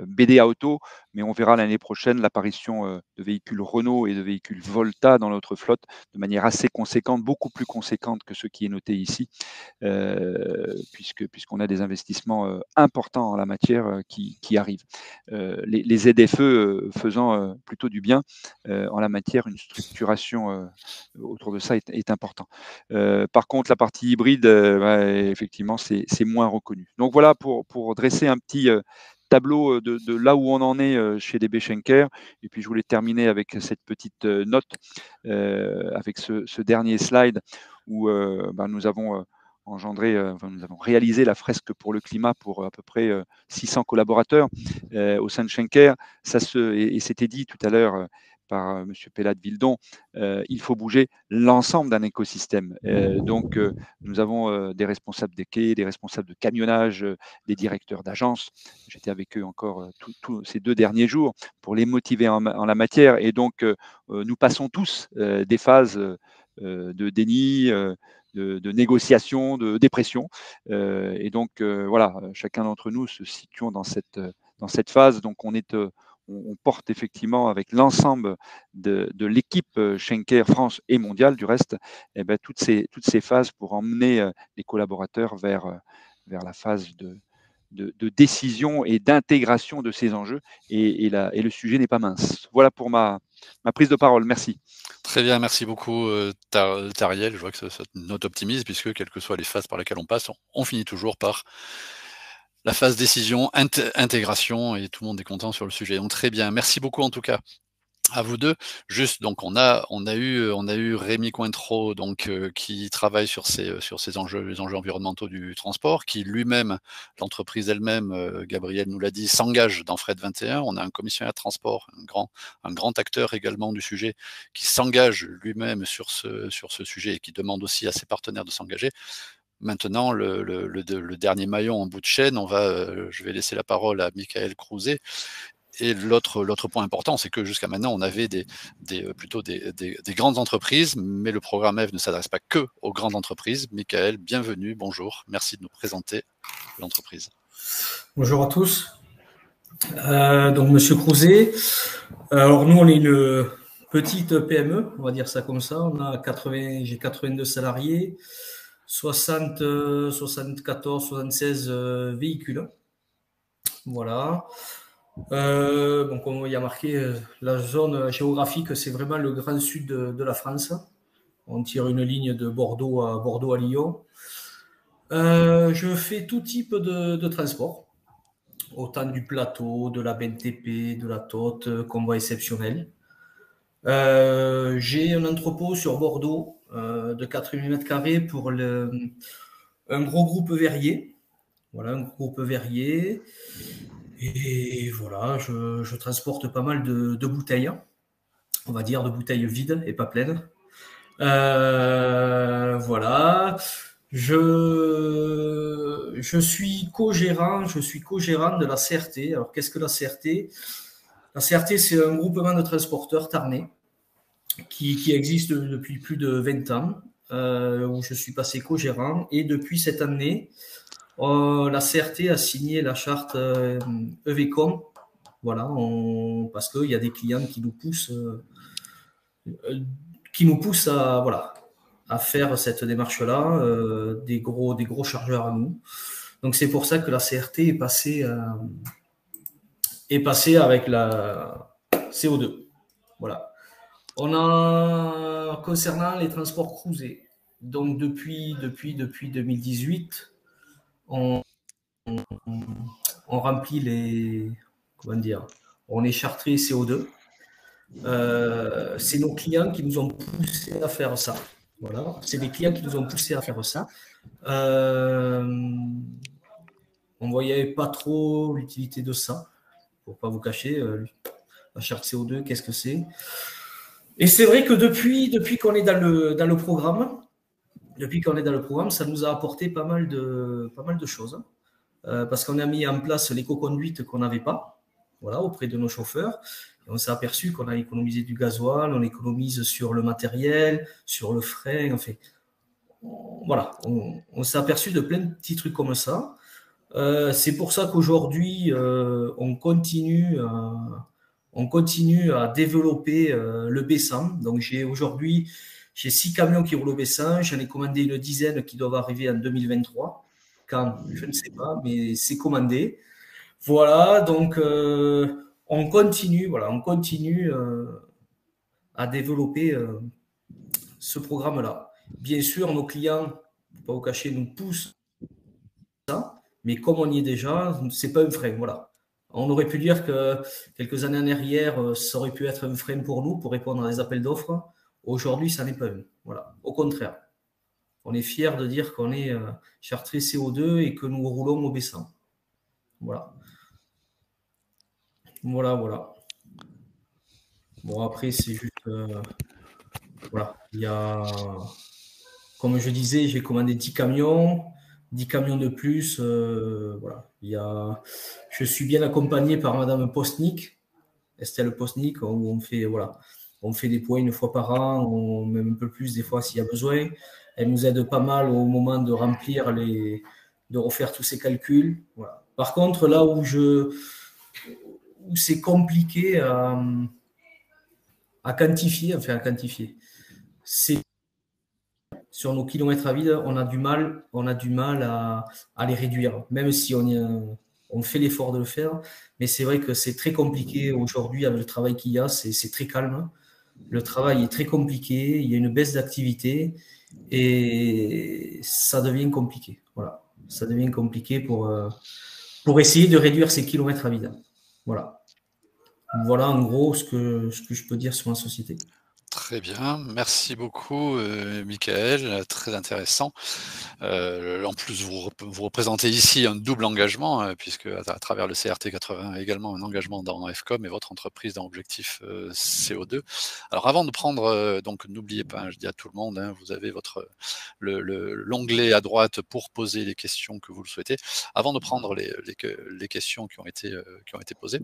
BDA Auto, mais on verra l'année prochaine l'apparition de véhicules Renault et de véhicules Volta dans notre flotte de manière assez conséquente, beaucoup plus conséquente que ce qui est noté ici, puisqu'on a des investissements importants en la matière qui arrivent. Les ZFE faisant plutôt du bien en la matière, une structuration autour de ça est important. Par contre, la partie hybride, effectivement, c'est moins reconnu. Donc voilà pour dresser un petit tableau de là où on en est chez DB Schenker. Et puis je voulais terminer avec cette petite note, avec ce dernier slide où nous avons nous avons réalisé la fresque pour le climat pour à peu près 600 collaborateurs au sein de Schenker. Et c'était dit tout à l'heure par M. Pellat de Vildon, il faut bouger l'ensemble d'un écosystème. Donc, nous avons des responsables des quais, des responsables de camionnage, des directeurs d'agence. J'étais avec eux encore tous ces 2 derniers jours pour les motiver en la matière. Et donc, nous passons tous des phases de déni, de négociation, de dépression. Et donc, voilà, chacun d'entre nous se situons dans cette phase. Donc, on porte effectivement avec l'ensemble de l'équipe Schenker France et mondiale du reste, toutes ces phases pour emmener les collaborateurs vers la phase de décision et d'intégration de ces enjeux. Et le sujet n'est pas mince. Voilà pour ma prise de parole. Merci. Très bien, merci beaucoup Tariel. Je vois que ça note optimiste, puisque quelles que soient les phases par lesquelles on passe, on finit toujours par la phase décision, intégration, et tout le monde est content sur le sujet. Donc très bien, merci beaucoup en tout cas à vous deux. Juste, donc on a eu Rémi Cointreau, donc qui travaille sur ces enjeux, les enjeux environnementaux du transport, qui lui-même, l'entreprise elle-même, Gabriel nous l'a dit, s'engage dans Fret 21. On a un commissionnaire de transport, un grand acteur également du sujet, qui s'engage lui-même sur ce sujet et qui demande aussi à ses partenaires de s'engager. Maintenant, le dernier maillon en bout de chaîne, je vais laisser la parole à Michael Crouzet. Et l'autre point important, c'est que jusqu'à maintenant, on avait plutôt des grandes entreprises, mais le programme EVE ne s'adresse pas que aux grandes entreprises. Michael, bienvenue, bonjour, merci de nous présenter l'entreprise. Bonjour à tous. Donc, Monsieur Crouzet. Alors, nous, on est une petite PME, on va dire ça comme ça. J'ai 82 salariés, 74, 76 véhicules. Voilà. Donc, il y a marqué la zone géographique, c'est vraiment le grand sud de la France. On tire une ligne de Bordeaux à Lyon. Je fais tout type de transport, autant du plateau, de la BNTP, de la TOT, convoi exceptionnel. J'ai un entrepôt sur Bordeaux de 80 mètres carrés pour un gros groupe verrier. Voilà, un groupe verrier. Et voilà, je transporte pas mal de bouteilles, on va dire de bouteilles vides et pas pleines. Voilà. Je suis co-gérant de la CRT. Alors, qu'est-ce que la CRT? La CRT, c'est un groupement de transporteurs tarnais qui existe depuis plus de 20 ans, où je suis passé co-gérant. Et depuis cette année, la CRT a signé la charte EVCOM. Voilà, parce qu'il y a des clients qui nous poussent à faire cette démarche-là, des gros chargeurs à nous. Donc c'est pour ça que la CRT est passée avec la CO2. Voilà. Concernant les transports cruisés, donc depuis 2018, on remplit on est chartré CO2. C'est nos clients qui nous ont poussé à faire ça. Voilà, c'est des clients qui nous ont poussé à faire ça. On voyait pas trop l'utilité de ça, pour pas vous cacher. La charte CO2, qu'est-ce que c'est? Et c'est vrai que depuis qu'on est dans le programme, ça nous a apporté pas mal de choses. Parce qu'on a mis en place l'éco-conduite qu'on n'avait pas, voilà, auprès de nos chauffeurs. Et on s'est aperçu qu'on a économisé du gasoil, on économise sur le matériel, sur le frein, enfin. Voilà, on s'est aperçu de plein de petits trucs comme ça. C'est pour ça qu'aujourd'hui, on continue à développer le B100. Donc aujourd'hui, j'ai 6 camions qui roulent au B100. J'en ai commandé une dizaine qui doivent arriver en 2023. Quand, je ne sais pas, mais c'est commandé. Voilà, donc on continue à développer ce programme-là. Bien sûr, nos clients, faut pas vous cacher, nous poussent ça, mais comme on y est déjà, c'est pas un frein. Voilà. On aurait pu dire que quelques années en arrière, ça aurait pu être un frein pour nous pour répondre à des appels d'offres. Aujourd'hui, ça n'est pas un. Voilà. Au contraire. On est fiers de dire qu'on est chartré CO2 et que nous roulons au B100. Voilà. Voilà. Bon, après, c'est juste... voilà. Il y a... Comme je disais, j'ai commandé 10 camions de plus. Voilà. Je suis bien accompagné par Madame Postnik, Estelle Postnik, où on fait des points une fois par an, même un peu plus des fois s'il y a besoin. Elle nous aide pas mal au moment de remplir de refaire tous ces calculs. Voilà. Par contre, là où c'est compliqué à quantifier, c'est sur nos kilomètres à vide, on a du mal à les réduire, même si on fait l'effort de le faire. Mais c'est vrai que c'est très compliqué aujourd'hui avec le travail qu'il y a, c'est très calme. Le travail est très compliqué, il y a une baisse d'activité et ça devient compliqué. Voilà, ça devient compliqué pour essayer de réduire ces kilomètres à vide. Voilà en gros ce que je peux dire sur ma société. Très bien, merci beaucoup Michael, très intéressant. En plus, vous représentez ici un double engagement, puisque à travers le CRT 80 également un engagement dans FCOM et votre entreprise dans Objectif CO2. Alors avant de prendre, donc n'oubliez pas, je dis à tout le monde, vous avez l'onglet à droite pour poser les questions que vous le souhaitez. Avant de prendre les questions qui ont été posées,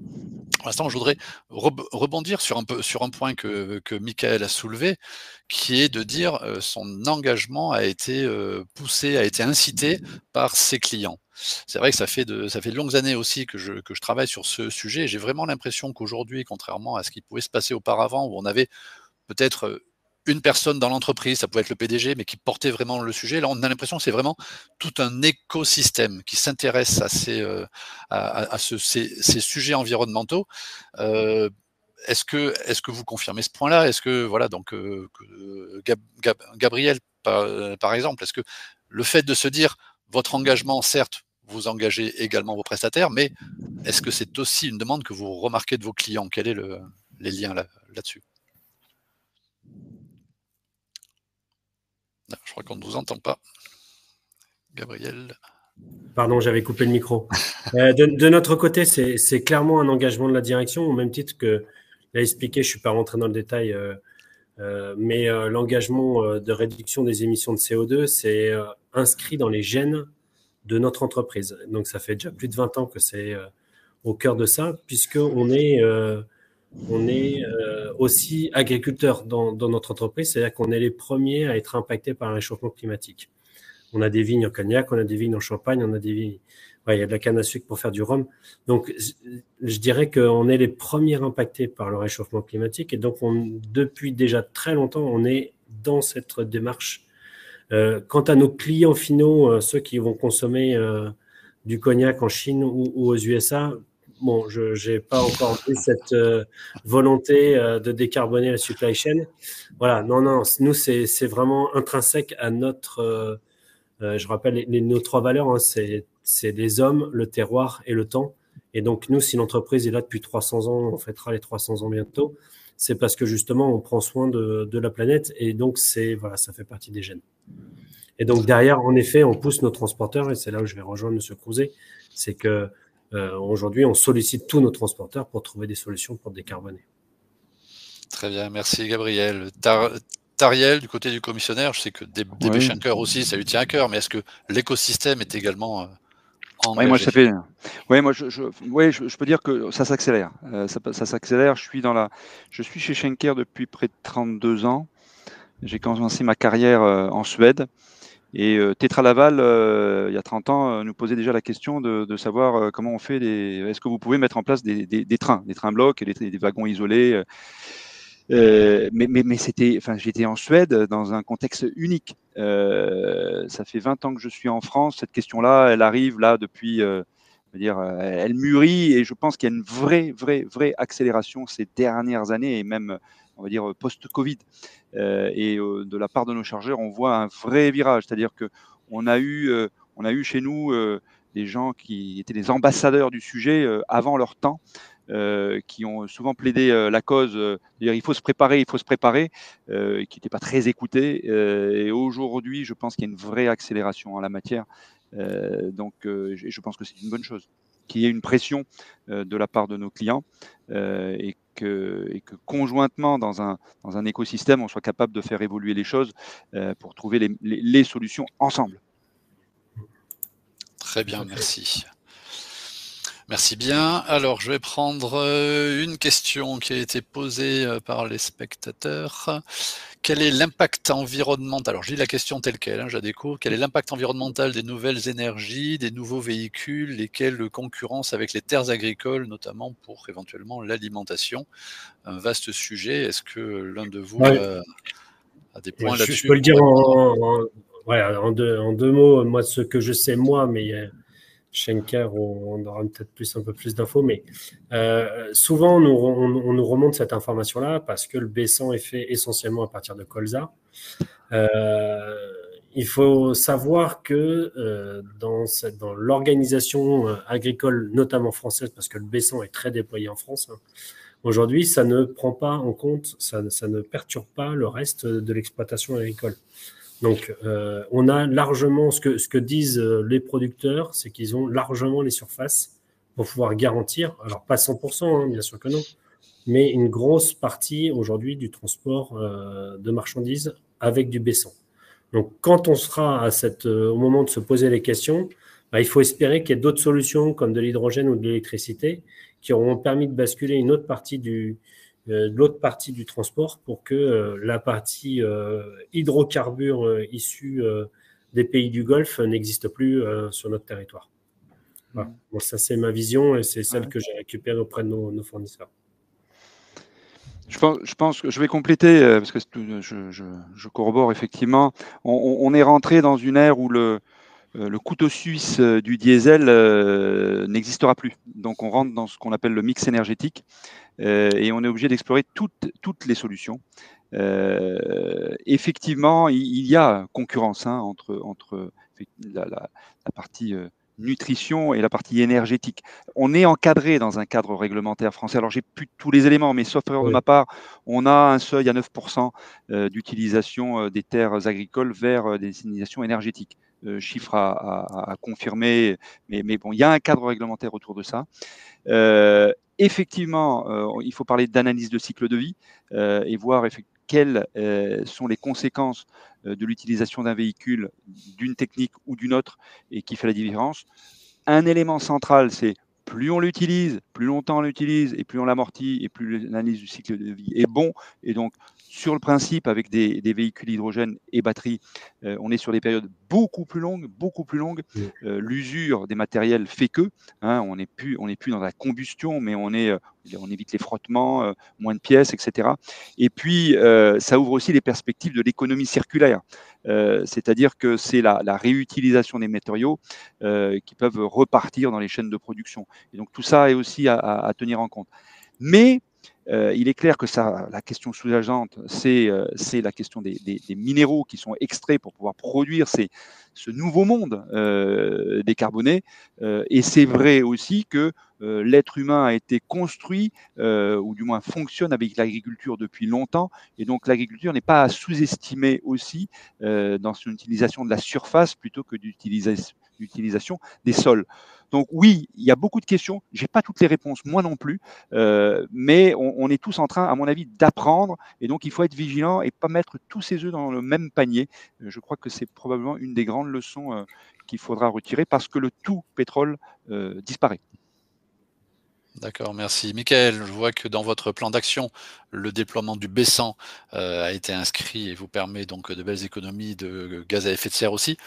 pour l'instant, je voudrais rebondir sur un point que Michael a soulevé, qui est de dire son engagement a été poussé, a été incité par ses clients. C'est vrai que ça fait de longues années aussi que je travaille sur ce sujet, et j'ai vraiment l'impression qu'aujourd'hui, contrairement à ce qui pouvait se passer auparavant, où on avait peut-être une personne dans l'entreprise, ça pouvait être le PDG, mais qui portait vraiment le sujet. Là, on a l'impression que c'est vraiment tout un écosystème qui s'intéresse à ces sujets environnementaux. Est-ce que vous confirmez ce point-là? Est-ce que, voilà, donc, Gabriel, par exemple, est-ce que le fait de se dire votre engagement, certes, vous engagez également vos prestataires, mais est-ce que c'est aussi une demande que vous remarquez de vos clients? Quels sont les liens là-dessus? Je crois qu'on ne vous entend pas. Gabriel. Pardon, j'avais coupé le micro. De notre côté, c'est clairement un engagement de la direction, au même titre que l'a expliqué, je ne suis pas rentré dans le détail, mais l'engagement de réduction des émissions de CO2, c'est inscrit dans les gènes de notre entreprise. Donc, ça fait déjà plus de 20 ans que c'est au cœur de ça, puisqu'on est aussi agriculteur dans notre entreprise, c'est-à-dire qu'on est les premiers à être impactés par le réchauffement climatique. On a des vignes en Cognac, on a des vignes en Champagne, on a des vignes... Ouais, il y a de la canne à sucre pour faire du rhum. Donc, je dirais qu'on est les premiers impactés par le réchauffement climatique. Et donc, depuis déjà très longtemps, on est dans cette démarche. Quant à nos clients finaux, ceux qui vont consommer du cognac en Chine ou aux USA, bon, je n'ai pas encore vu cette volonté de décarboner la supply chain. Voilà, non, nous, c'est vraiment intrinsèque à notre... je rappelle nos 3 valeurs, hein, c'est les hommes, le terroir et le temps. Et donc, nous, si l'entreprise est là depuis 300 ans, on fêtera les 300 ans bientôt, c'est parce que justement, on prend soin de la planète. Et donc, voilà, ça fait partie des gènes. Et donc, derrière, en effet, on pousse nos transporteurs, et c'est là où je vais rejoindre M. Crouzet, c'est que aujourd'hui, on sollicite tous nos transporteurs pour trouver des solutions pour décarboner. Très bien, merci Gabriel. Tariel, du côté du commissionnaire, je sais que DB Schenker aussi, ça lui tient à cœur, mais est-ce que l'écosystème est également engagé? Moi, ça fait. Je peux dire que ça s'accélère. Ça s'accélère. Je suis chez Schenker depuis près de 32 ans. J'ai commencé ma carrière en Suède. Et Tetra Laval, il y a 30 ans, nous posait déjà la question de savoir comment on fait est-ce que vous pouvez mettre en place des trains blocs et des wagons isolés. Mais j'étais en Suède dans un contexte unique. Ça fait 20 ans que je suis en France. Cette question-là, elle arrive là depuis, elle mûrit, et je pense qu'il y a une vraie accélération ces dernières années, et même, on va dire, post-Covid. Et de la part de nos chargeurs, on voit un vrai virage. C'est-à-dire que on a eu chez nous des gens qui étaient des ambassadeurs du sujet avant leur temps. Qui ont souvent plaidé la cause, il faut se préparer, qui n'étaient pas très écoutés. Et aujourd'hui, je pense qu'il y a une vraie accélération en la matière. Donc, je pense que c'est une bonne chose qu'il y ait une pression de la part de nos clients et que conjointement, dans un écosystème, on soit capable de faire évoluer les choses pour trouver les solutions ensemble. Très bien, merci. Merci bien. Alors, je vais prendre une question qui a été posée par les spectateurs. Quel est l'impact environnemental? Alors, je lis la question telle quelle, hein, Jadeco. Quel est l'impact environnemental des nouvelles énergies, des nouveaux véhicules, lesquels concurrencent avec les terres agricoles, notamment pour éventuellement l'alimentation? Un vaste sujet. Est-ce que l'un de vous a des points là-dessus? Je peux le dire en deux mots. Moi, ce que je sais, mais Schenker, on aura peut-être un peu plus d'infos, mais souvent on nous remonte cette information-là parce que le baissant est fait essentiellement à partir de colza. Il faut savoir que dans l'organisation agricole, notamment française, parce que le baissant est très déployé en France, hein, aujourd'hui, ça ne prend pas en compte, ça ne perturbe pas le reste de l'exploitation agricole. Donc, on a largement, ce que disent les producteurs, c'est qu'ils ont largement les surfaces pour pouvoir garantir, alors pas 100%, hein, bien sûr que non, mais une grosse partie aujourd'hui du transport de marchandises avec du baissant. Donc, quand on sera au moment de se poser les questions, il faut espérer qu'il y ait d'autres solutions comme de l'hydrogène ou de l'électricité qui auront permis de basculer une autre partie de l'autre partie du transport pour que la partie hydrocarbures issus des pays du Golfe n'existe plus sur notre territoire. Voilà. Bon, ça, c'est ma vision et c'est celle que j'ai récupérée auprès de nos fournisseurs. Je pense que je vais compléter, parce que je corrobore effectivement. On est rentré dans une ère où le couteau suisse du diesel n'existera plus. Donc on rentre dans ce qu'on appelle le mix énergétique et on est obligé d'explorer toutes les solutions. Effectivement, il y a concurrence entre la partie nutrition et la partie énergétique. On est encadré dans un cadre réglementaire français. Alors, j'ai plus tous les éléments, mais sauf erreur de ma part, on a un seuil à 9% d'utilisation des terres agricoles vers des destinations énergétiques. Chiffre à confirmer, mais bon, il y a un cadre réglementaire autour de ça. Effectivement, il faut parler d'analyse de cycle de vie et voir quelles sont les conséquences de l'utilisation d'un véhicule, d'une technique ou d'une autre, et qui fait la différence. Un élément central, c'est plus on l'utilise, plus longtemps on l'utilise, et plus on l'amortit, et plus l'analyse du cycle de vie est bon. Et donc, sur le principe, avec des véhicules hydrogène et batterie, on est sur des périodes beaucoup plus longues, beaucoup plus longues. L'usure des matériels fait que, on n'est plus dans la combustion, mais on évite les frottements, moins de pièces, etc. Et puis, ça ouvre aussi les perspectives de l'économie circulaire. C'est-à-dire que c'est la réutilisation des matériaux qui peuvent repartir dans les chaînes de production. Et donc tout ça est aussi à tenir en compte. Mais il est clair que la question sous-jacente, c'est la question des minéraux qui sont extraits pour pouvoir produire ce nouveau monde décarboné. Et c'est vrai aussi que l'être humain a été construit, ou du moins fonctionne avec l'agriculture depuis longtemps. Et donc l'agriculture n'est pas à sous-estimer aussi dans son utilisation de la surface plutôt que d'utilisation des sols. Donc oui, il y a beaucoup de questions. Je n'ai pas toutes les réponses, moi non plus, mais on est tous en train, à mon avis, d'apprendre. Et donc il faut être vigilant et pas mettre tous ses œufs dans le même panier. Je crois que c'est probablement une des grandes leçons qu'il faudra retirer parce que le tout pétrole disparaît. D'accord, merci. Michael, je vois que dans votre plan d'action, le déploiement du B100 a été inscrit et vous permet donc de belles économies de gaz à effet de serre aussi.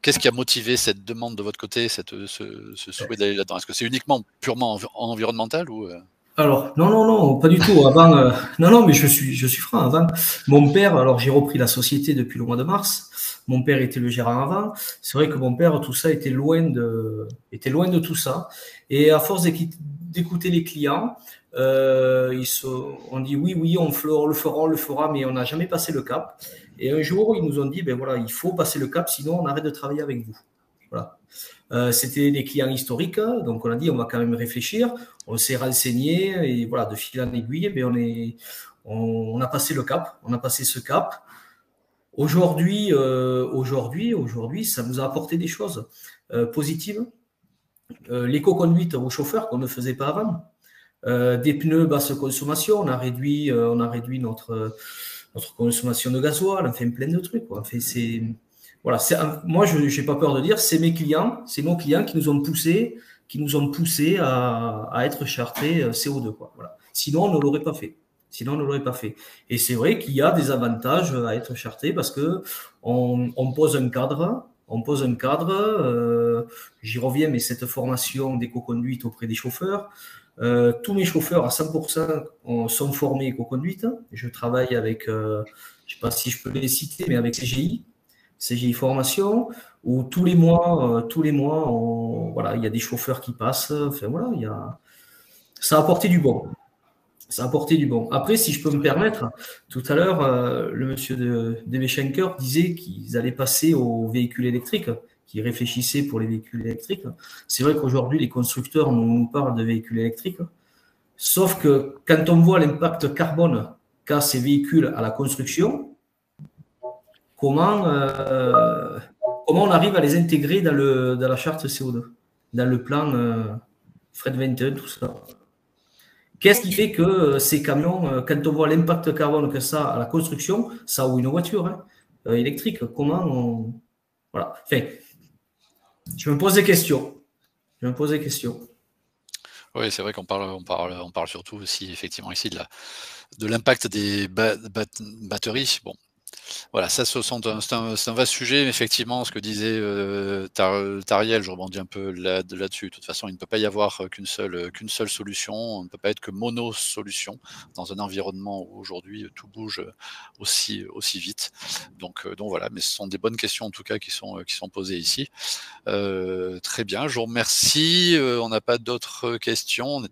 Qu'est-ce qui a motivé cette demande de votre côté, ce souhait d'aller là-dedans? Est-ce que c'est uniquement purement environnemental ou Alors, non, pas du tout. Avant, non, mais je suis franc. Avant, mon père, alors j'ai repris la société depuis le mois de mars. Mon père était le gérant avant. C'est vrai que mon père, tout ça était loin de tout ça. Et à force d'écouter les clients, on dit oui, on le fera, mais on n'a jamais passé le cap. Et un jour, ils nous ont dit, ben voilà, il faut passer le cap, sinon on arrête de travailler avec vous. Voilà. C'était des clients historiques, donc on a dit on va quand même réfléchir. On s'est renseigné et voilà, de fil en aiguille, on a passé le cap, on a passé ce cap. Aujourd'hui, ça nous a apporté des choses positives. L'éco-conduite aux chauffeurs qu'on ne faisait pas avant. Des pneus basse consommation, on a réduit notre consommation de gasoil, enfin plein de trucs, quoi. Enfin, voilà, moi, je n'ai pas peur de dire, c'est nos clients qui nous ont poussé à être chartrés CO2, quoi. Voilà. Sinon, on ne l'aurait pas fait. Et c'est vrai qu'il y a des avantages à être chartré parce que on pose un cadre. J'y reviens, mais cette formation d'éco-conduite auprès des chauffeurs, tous mes chauffeurs à 100% sont formés éco-conduite. Je travaille avec, je ne sais pas si je peux les citer, mais avec CGI Formation, où tous les mois, voilà, il y a des chauffeurs qui passent. Enfin voilà, ça a apporté du bon. Après, si je peux me permettre, tout à l'heure, le monsieur de Debeschenker disait qu'ils allaient passer aux véhicules électriques, qu'ils réfléchissaient pour les véhicules électriques. C'est vrai qu'aujourd'hui, les constructeurs nous parlent de véhicules électriques. Sauf que quand on voit l'impact carbone qu'a ces véhicules à la construction, comment on arrive à les intégrer dans la charte CO2, dans le plan Fred 21, tout ça. Qu'est-ce qui fait que ces camions, quand on voit l'impact carbone que ça a à la construction, ça ou une voiture électrique, voilà. Enfin, je me pose des questions. Oui, c'est vrai qu'on parle surtout aussi effectivement ici de l'impact des batteries. Bon, Voilà, ça, c'est un vaste sujet, effectivement, ce que disait Tariel, je rebondis un peu là-dessus. De toute façon, il ne peut pas y avoir qu'une seule solution, on ne peut pas être que mono-solution dans un environnement où aujourd'hui tout bouge aussi vite. Donc voilà, mais ce sont des bonnes questions en tout cas qui sont posées ici. Très bien, je vous remercie. On n'a pas d'autres questions, on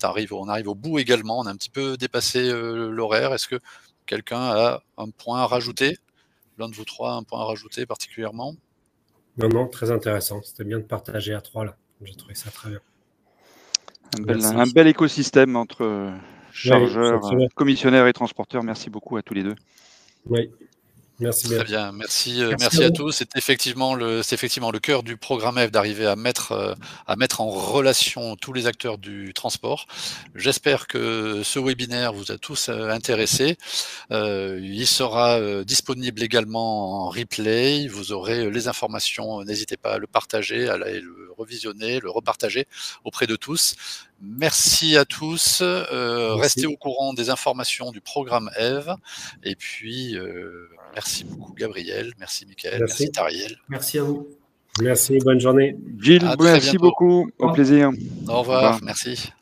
arrive au bout également, on a un petit peu dépassé l'horaire. Est-ce que quelqu'un a un point à rajouter? L'un de vous trois, un point à rajouter particulièrement? Non, très intéressant. C'était bien de partager à trois là. J'ai trouvé ça très bien. Un bel écosystème entre chargeurs, commissionnaires et transporteurs. Merci beaucoup à tous les deux. Oui. Merci bien. Très bien, merci à tous. C'est effectivement le cœur du programme F d'arriver à mettre en relation tous les acteurs du transport. J'espère que ce webinaire vous a tous intéressés. Il sera disponible également en replay. Vous aurez les informations. N'hésitez pas à le partager, à le revisionner, le repartager auprès de tous. Merci à tous. Restez au courant des informations du programme EVE. Et puis, merci beaucoup Gabriel, merci Mickaël, merci Tariel. Merci à vous. Merci, bonne journée. Gilles, merci beaucoup, au plaisir. Au revoir, merci.